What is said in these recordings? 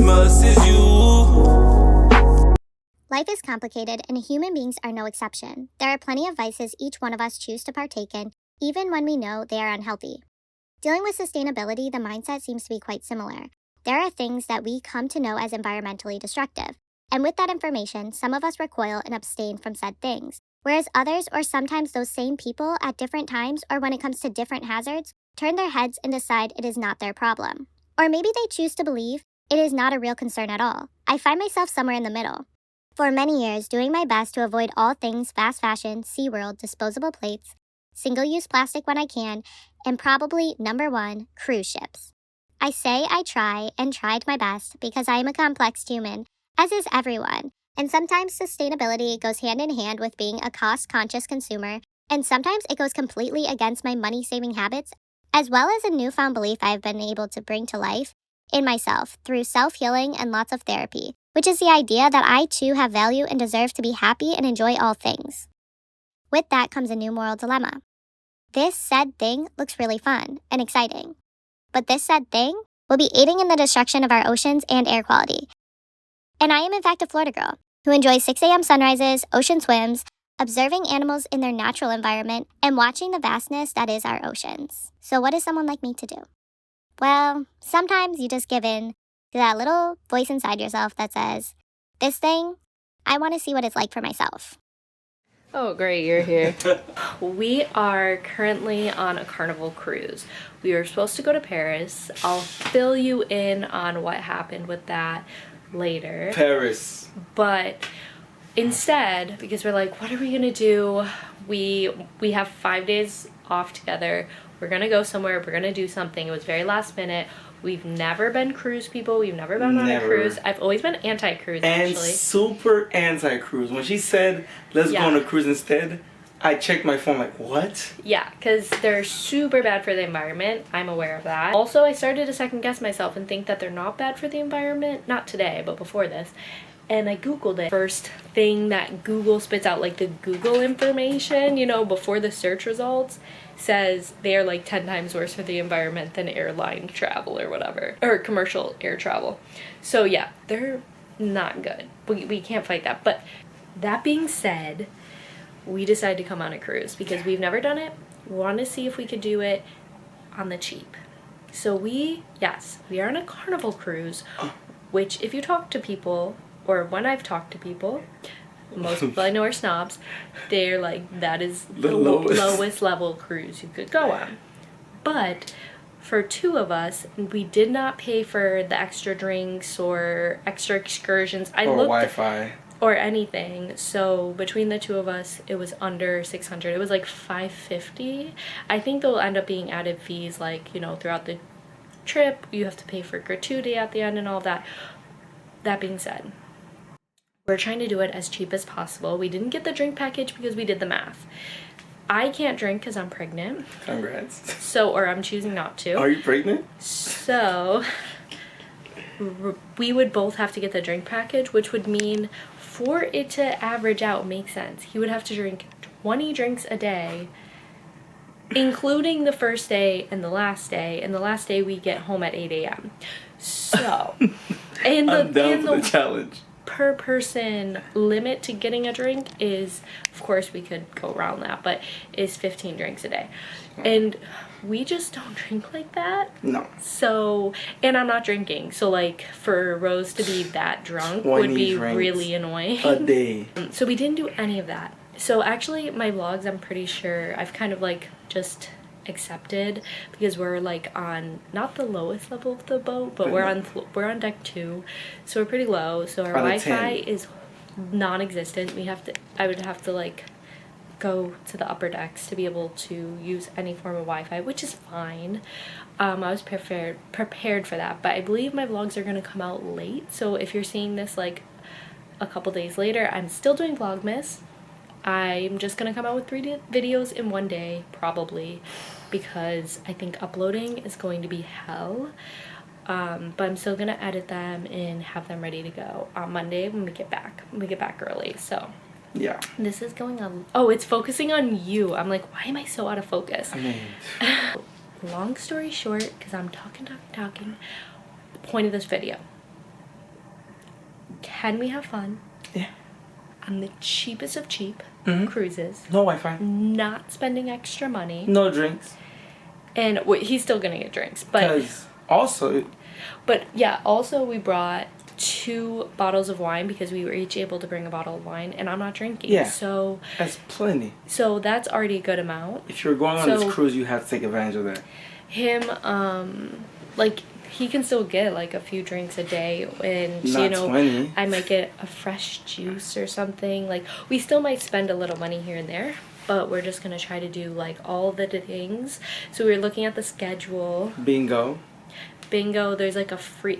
famous as you. Life is complicated, and human beings are no exception. There are plenty of vices each one of us choose to partake in, even when we know they are unhealthy. Dealing with sustainability, the mindset seems to be quite similar. There are things that we come to know as environmentally destructive, and with that information, some of us recoil and abstain from said things, whereas others, or sometimes those same people at different times or when it comes to different hazards, turn their heads and decide it is not their problem. Or maybe they choose to believe it is not a real concern at all. I find myself somewhere in the middle. For many years, doing my best to avoid all things fast fashion, SeaWorld, disposable plates, single-use plastic when I can, and probably number one, cruise ships. I say I try and tried my best because I am a complex human, as is everyone, and sometimes sustainability goes hand in hand with being a cost-conscious consumer, and sometimes it goes completely against my money-saving habits, as well as a newfound belief I have been able to bring to life in myself through self-healing and lots of therapy, which is the idea that I too have value and deserve to be happy and enjoy all things. With that comes a new moral dilemma. This said thing looks really fun and exciting, but this said thing will be aiding in the destruction of our oceans and air quality. And I am in fact a Florida girl who enjoys 6 a.m. sunrises, ocean swims, observing animals in their natural environment, and watching the vastness that is our oceans. So what is someone like me to do? Well, sometimes you just give in to that little voice inside yourself that says, this thing, I want to see what it's like for myself. Oh, great, you're here. We are currently on a Carnival cruise. We were supposed to go to Paris. I'll fill you in on what happened with that later. Paris. But instead, because we're like, what are we gonna do? We have 5 days off together. We're gonna go somewhere, we're gonna do something. It was very last minute. We've never been cruise people. We've never been on a cruise. I've always been anti-cruise, and actually. Super anti-cruise. When she said, let's go on a cruise instead, I checked my phone like, what? Yeah, because they're super bad for the environment. I'm aware of that. Also, I started to second guess myself and think that they're not bad for the environment. Not today, but before this. And I Googled it. First thing that Google spits out, like the Google information, you know, before the search results, says they are like 10 times worse for the environment than airline travel or whatever. Or commercial air travel. So yeah, they're not good. We can't fight that. But that being said, we decided to come on a cruise because we've never done it. We wanted to see if we could do it on the cheap. So yes, we are on a Carnival cruise, which if you talk to people, or when I've talked to people, most people I know are snobs, they're like, that is the lowest level cruise you could go on. But for two of us, we did not pay for the extra drinks or extra excursions. Or Wi-Fi. Or anything. So between the two of us, it was under $600. It was like $550. I think there'll end up being added fees, like, you know, throughout the trip. You have to pay for gratuity at the end and all of that. That being said, we're trying to do it as cheap as possible. We didn't get the drink package because we did the math. I can't drink because I'm pregnant. Congrats. Or I'm choosing not to. Are you pregnant? So we would both have to get the drink package, which would mean for it to average out, make sense, he would have to drink 20 drinks a day, including the first day and the last day. And the last day we get home at 8 a.m. So, and I'm down for the challenge. Per person limit to getting a drink is, of course we could go around that, but is 15 drinks a day. And we just don't drink like that. No. So, and I'm not drinking. So like for Rose to be that drunk would be really annoying. A day. So we didn't do any of that. So actually my vlogs, I'm pretty sure I've kind of like just accepted because we're like on not the lowest level of the boat, but we're on deck 2, so we're pretty low. So our Wi-Fi is non-existent. I would have to like go to the upper decks to be able to use any form of Wi-Fi, which is fine. I was prepared for that, but I believe my vlogs are going to come out late. So if you're seeing this like a couple days later, I'm still doing Vlogmas. I'm just gonna come out with 3 videos in one day, probably, because I think uploading is going to be hell. But I'm still gonna edit them and have them ready to go on Monday when we get back. We get back early, so yeah. This is going on. Oh, it's focusing on you. I'm like, why am I so out of focus? I mean, long story short, because I'm talking. The point of this video. can we have fun? Yeah. On the cheapest of cheap cruises. No Wi-Fi. Not spending extra money. No drinks. And he's still gonna get drinks, but also. But yeah, also we brought 2 bottles of wine because we were each able to bring a bottle of wine, and I'm not drinking. Yeah. So that's plenty. So that's already a good amount. If you're going on this cruise, you have to take advantage of that. Him, like, he can still get like a few drinks a day, and not you know 20. I might get a fresh juice or something. Like, we still might spend a little money here and there, but we're just gonna try to do like all the things. So we were looking at the schedule. Bingo, there's like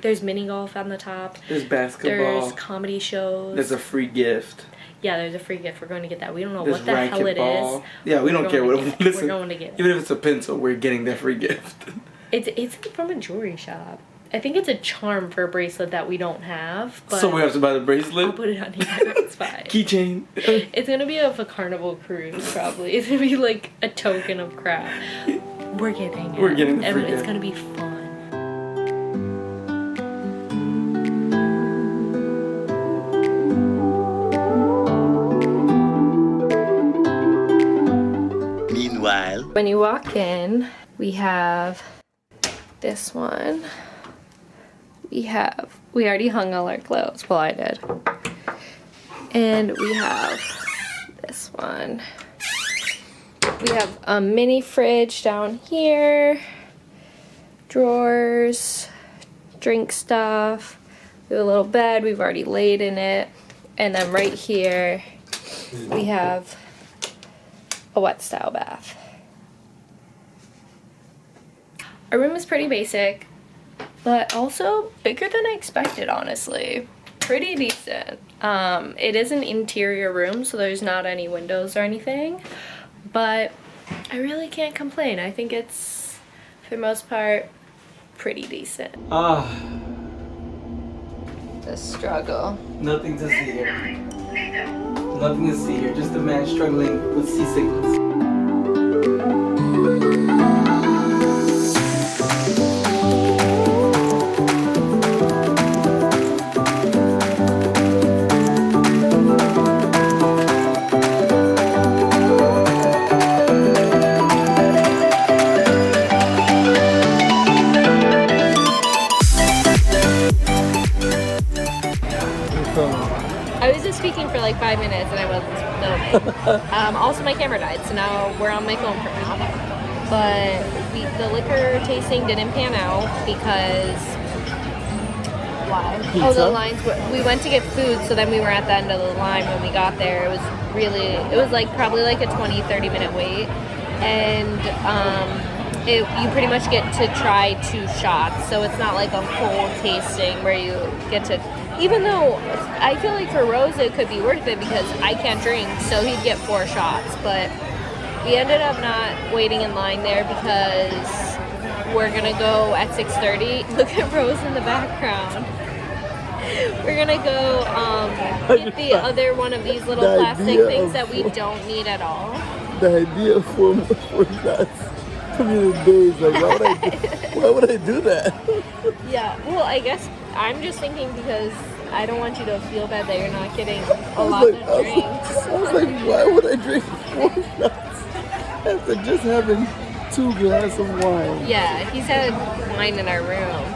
there's mini golf on the top, there's basketball, there's comedy shows, there's a free gift. Yeah, there's a free gift. We're going to get that. We don't know there's what the hell it is. Yeah, we don't care what. Listen, we're going to get it. Even if it's a pencil, we're getting that free gift. It's from a jewelry shop. I think it's a charm for a bracelet that we don't have. But so we have to buy the bracelet? I'll put it on here. It's fine. Keychain. It's going to be of a Carnival Cruise, probably. It's going to be like a token of crap. We're getting it. We're getting the free It's gift. going to be fun. Meanwhile, when you walk in, we have this one. We already hung all our clothes. Well, I did. And we have this one. We have a mini fridge down here, drawers, drink stuff. We have a little bed. We've already laid in it. And then right here, we have a wet style bath. Our room is pretty basic, but also bigger than I expected, honestly. Pretty decent. It is an interior room, so there's not any windows or anything, but I really can't complain. I think it's, for the most part, pretty decent. The struggle. Nothing to see here. Nothing to see here. Just a man struggling with seasickness. I was just speaking for like 5 minutes and I wasn't filming. Also, my camera died, so now we're on my phone for now. But the liquor tasting didn't pan out because why? Pizza? Oh, the lines we went to get food, so then we were at the end of the line when we got there. It was like probably like a 20-30 minute wait, and you pretty much get to try 2 shots, so it's not like a full tasting where you get to, even though I feel like for Rose it could be worth it because I can't drink, so he'd get 4 shots, but we ended up not waiting in line there because we're gonna go at 6:30. Look at Rose in the background. We're gonna go get the other one of these little plastic things that we don't need at all. the idea for that community days, like why would I do that? Yeah, well, I guess I'm just thinking because I don't want you to feel bad that you're not getting a I lot was of drinks. I was like, why would I drink 4 shots after just having 2 glasses of wine? Yeah, he's had wine in our room.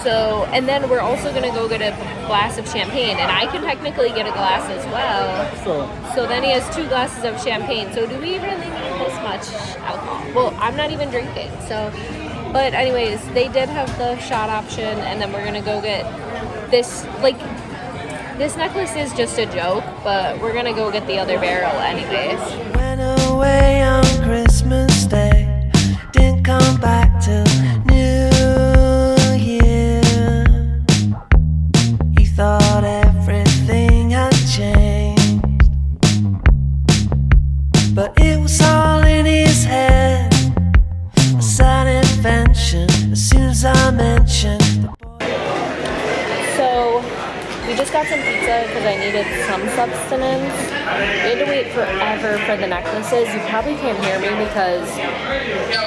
So, and then we're also gonna go get a glass of champagne, and I can technically get a glass as well. So then he has 2 glasses of champagne. So do we really need this much alcohol? Well, I'm not even drinking, so. But anyways, they did have the shot option, and then we're gonna go get this, like, this necklace is just a joke, but we're gonna go get the other barrel anyways. Went away on Christmas Day, didn't come back till New Year. He thought everything had changed, but it was all in his head, a sad invention. As soon as I mentioned the boy. So we we just got some pizza because I needed some sustenance. We had to wait forever for the necklaces. You probably can't hear me because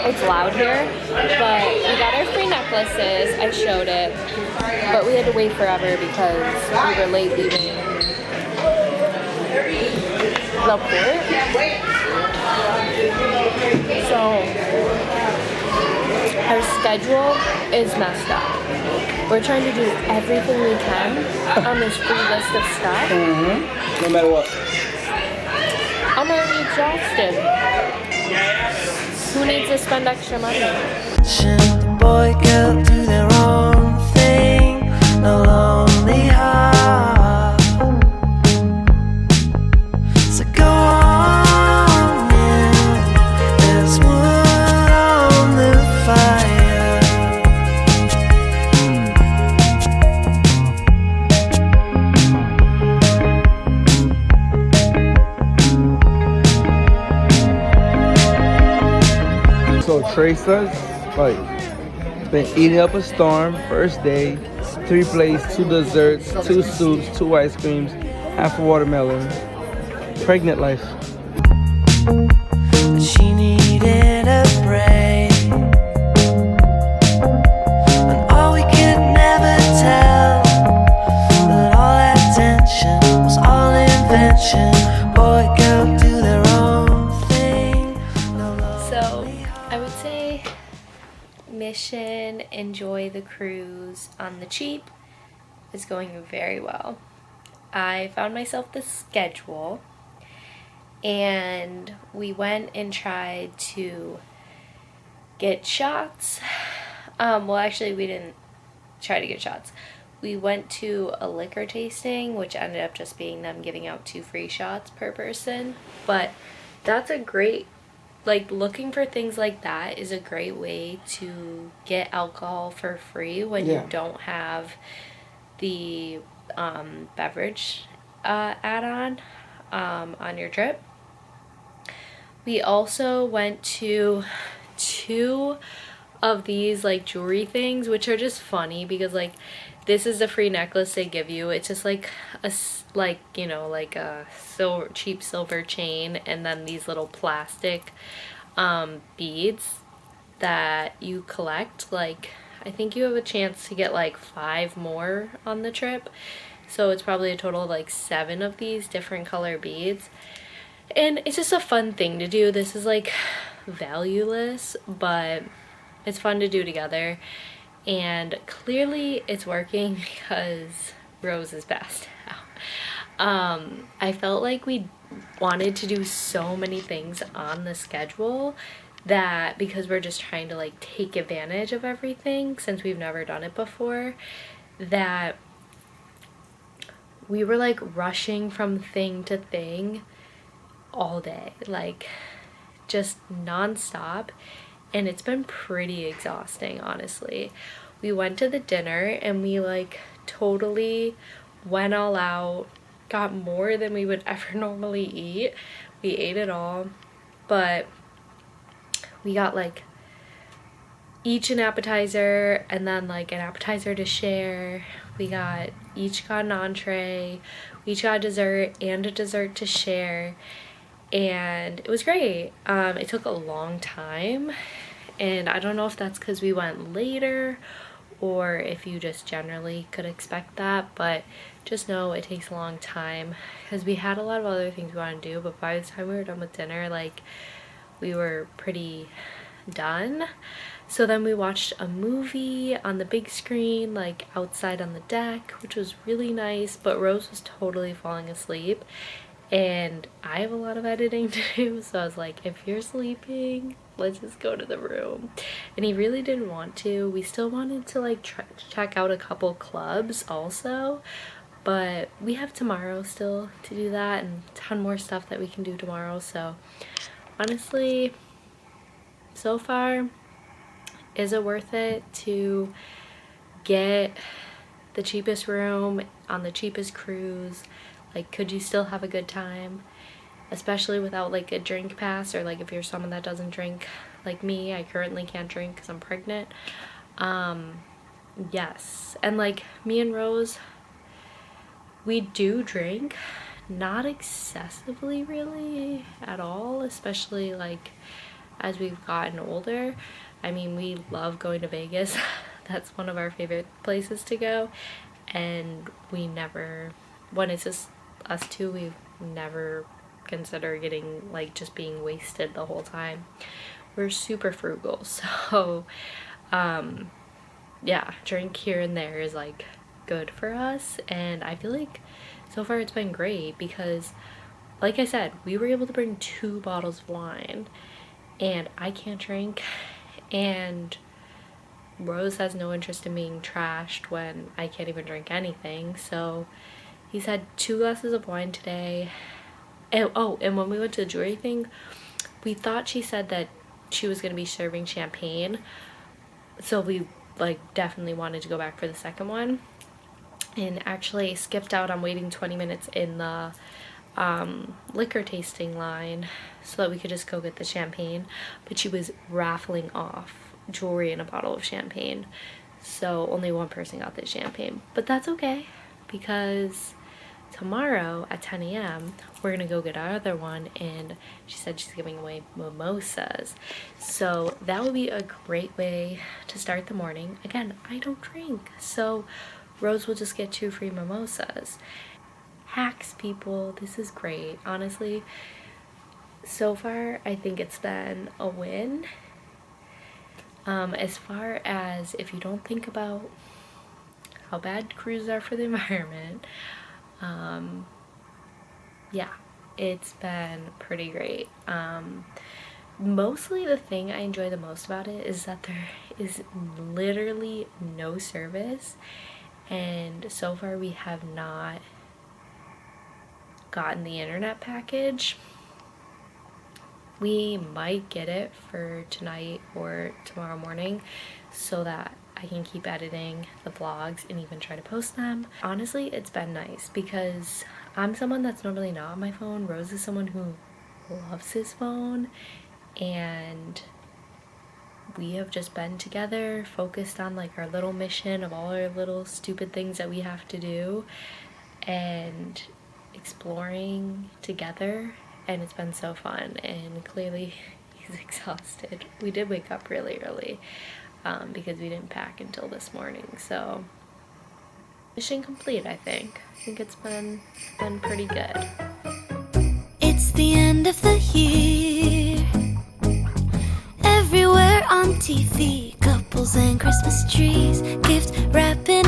it's loud here, but we got our free necklaces. I showed it, but we had to wait forever because we were late leaving the port. So our schedule is messed up. We're trying to do everything we can on this free list of stuff. No matter what. I'm already exhausted. Who needs to spend extra money? The boy girl do their own thing. No lonely heart. So go on in. There's wood on the fire. So Tracer's like been eating up a storm. First day, 3 plates, 2 desserts, 2 soups, 2 ice creams, half a watermelon. Pregnant life. But she needed a break. And all we could never tell that all that tension was all invention. Boy, girl, do their own thing. No So I would say mission enjoy the cruise on the cheap is going very well. I found myself the schedule and we went and tried to get shots. Well, actually we didn't try to get shots. We went to a liquor tasting, which ended up just being them giving out 2 free shots per person. But that's a great, like, looking for things like that is a great way to get alcohol for free when you don't have the beverage add-on on your trip. We also went to 2 of these like jewelry things, which are just funny because like this is the free necklace they give you. It's just like a you know, like a cheap silver chain, and then these little plastic beads that you collect. Like I think you have a chance to get like 5 more on the trip, so it's probably a total of like 7 of these different color beads, and it's just a fun thing to do. This is like valueless, but it's fun to do together, and clearly it's working because Rose is passed out. I felt like we wanted to do so many things on the schedule that because we're just trying to like take advantage of everything since we've never done it before, that we were like rushing from thing to thing all day, like just non-stop, and it's been pretty exhausting, honestly. We went to the dinner and we like totally went all out, got more than we would ever normally eat. We ate it all, but we got like each an appetizer and then like an appetizer to share. We each got an entree, we each got a dessert and a dessert to share, and it was great. It took a long time, and I don't know if that's because we went later or if you just generally could expect that, but just know it takes a long time because we had a lot of other things we wanted to do, but by the time we were done with dinner, like we were pretty done. So then we watched a movie on the big screen, like outside on the deck, which was really nice, but Rose was totally falling asleep, and I have a lot of editing to do, so I was like, if you're sleeping, let's just go to the room. And he really didn't want to. We still wanted to like check out a couple clubs also, but we have tomorrow still to do that and a ton more stuff that we can do tomorrow. So honestly, so far, is it worth it to get the cheapest room on the cheapest cruise? Like, could you still have a good time, especially without like a drink pass, or like if you're someone that doesn't drink like me? I currently can't drink because I'm pregnant. Yes, and like me and Rose, We do drink, not excessively really at all, especially like as we've gotten older. I mean, we love going to Vegas. That's one of our favorite places to go, and we never, when it's just us two, we never consider getting like just being wasted the whole time. We're super frugal, so yeah, drink here and there is like good for us, and I feel like so far it's been great because, like I said, we were able to bring 2 bottles of wine, and I can't drink, and Rose has no interest in being trashed when I can't even drink anything. So he's had 2 glasses of wine today. And oh, and when we went to the jewelry thing, we thought she said that she was going to be serving champagne, so we like definitely wanted to go back for the second one, and actually skipped out on waiting 20 minutes in the liquor tasting line so that we could just go get the champagne. But she was raffling off jewelry and a bottle of champagne, so only one person got the champagne, but that's okay because tomorrow at 10 a.m. we're gonna go get our other one, and she said she's giving away mimosas, so that would be a great way to start the morning. Again, I don't drink, so Rose will just get 2 free mimosas. Hacks, people, this is great. Honestly, so far I think it's been a win. As far as if you don't think about how bad cruises are for the environment, yeah, it's been pretty great. Mostly the thing I enjoy the most about it is that there is literally no service, and so far we have not gotten the internet package. We might get it for tonight or tomorrow morning so that I can keep editing the vlogs and even try to post them. Honestly, it's been nice because I'm someone that's normally not on my phone. Rose is someone who loves his phone, and we have just been together, focused on like our little mission of all our little stupid things that we have to do and exploring together, and it's been so fun. And clearly he's exhausted. We did wake up really early because we didn't pack until this morning, so mission complete. I think it's been pretty good. It's the end of the year. Everywhere on TV, couples and Christmas trees, gift wrapping